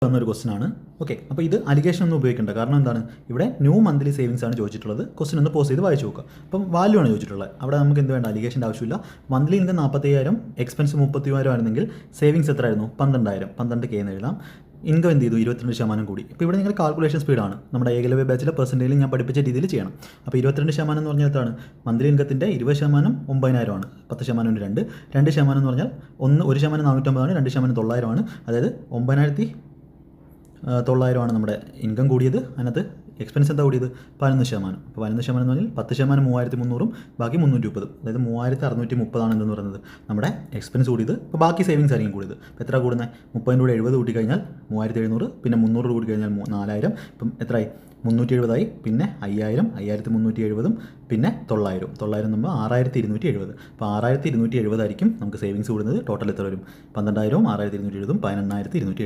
വന്നൊരു ക്വസ്റ്റൻ ആണ്. ഓക്കെ, അപ്പോൾ ഇത് അലിഗേഷൻ ഒന്നും ഉപയോഗിക്കേണ്ട. കാരണം എന്താണ്, ഇവിടെ ന്യൂ മന്ത്ലി സേവിങ്സ് ആണ് ചോദിച്ചിട്ടുള്ളത്. ക്വസ്റ്റൻ ഒന്ന് പോസ് ചെയ്ത് വായിച്ചു നോക്കുക. അപ്പം വാല്യൂ ആണ് ചോദിച്ചിട്ടുള്ളത്. അവിടെ നമുക്ക് എന്ത് വേണ്ട, അലിഗേഷൻ്റെ ആവശ്യമില്ല. മന്ത്ലി ഇൻകം 40,000, എക്സ്പെൻസ് 30,000 ആയിരുന്നെങ്കിൽ സേവിങ്സ് എത്രയായിരുന്നു? 12,000. 12K എന്ന് എഴുതാം. ഇൻകം എന്ത് ചെയ്തു? 22% കൂടി. ഇപ്പോൾ ഇവിടെ നിങ്ങൾ കാൽക്കുലേഷൻ സ്പീഡാണ്. നമ്മുടെ ഏകലവ്യ ബാച്ചിലെ പെർസെൻറ്റേജിൽ ഞാൻ പഠിപ്പിച്ച രീതിയിൽ ചെയ്യണം. അപ്പോൾ 22% എന്ന് പറഞ്ഞാൽ എത്രയാണ്? മന്ത്ലി ഇൻകത്തിൻ്റെ 20% 9,000 ആണ്. 10% 2. 2% എന്ന് പറഞ്ഞാൽ 1% 450 ആണ്, 2% 900 ആണ്. അതായത് 9,900 ആണ് നമ്മുടെ ഇൻകം കൂടിയത്. അതിനകത്ത് എക്സ്പെൻസ് എന്താ കൂടിയത്? 11%. അപ്പോൾ 11% എന്ന് പറഞ്ഞാൽ 10% 3,300, ബാക്കി 330. അതായത് 3,630 ആണ് എന്ന് പറയുന്നത് നമ്മുടെ എക്സ്പെൻസ് കൂടിയത്. അപ്പോൾ ബാക്കി സേവിങ്സ് ആയിരിക്കും കൂടിയത്. അപ്പോൾ എത്ര കൂടുന്നത്? 30 70 കൂട്ടി കഴിഞ്ഞാൽ 3,700, പിന്നെ 300 കൂടി കഴിഞ്ഞാൽ 4,000. ഇപ്പം എത്രയായി? 370 ആയി. പിന്നെ 5,000, 5,370, പിന്നെ 900 നമ്മൾ 6,270. അപ്പോൾ 6,270 ആയിരിക്കും നമുക്ക് സേവിങ്സ് കൂടുന്നത്. ടോട്ടൽ എത്ര വരും? 12,000, 6,270, 18,270.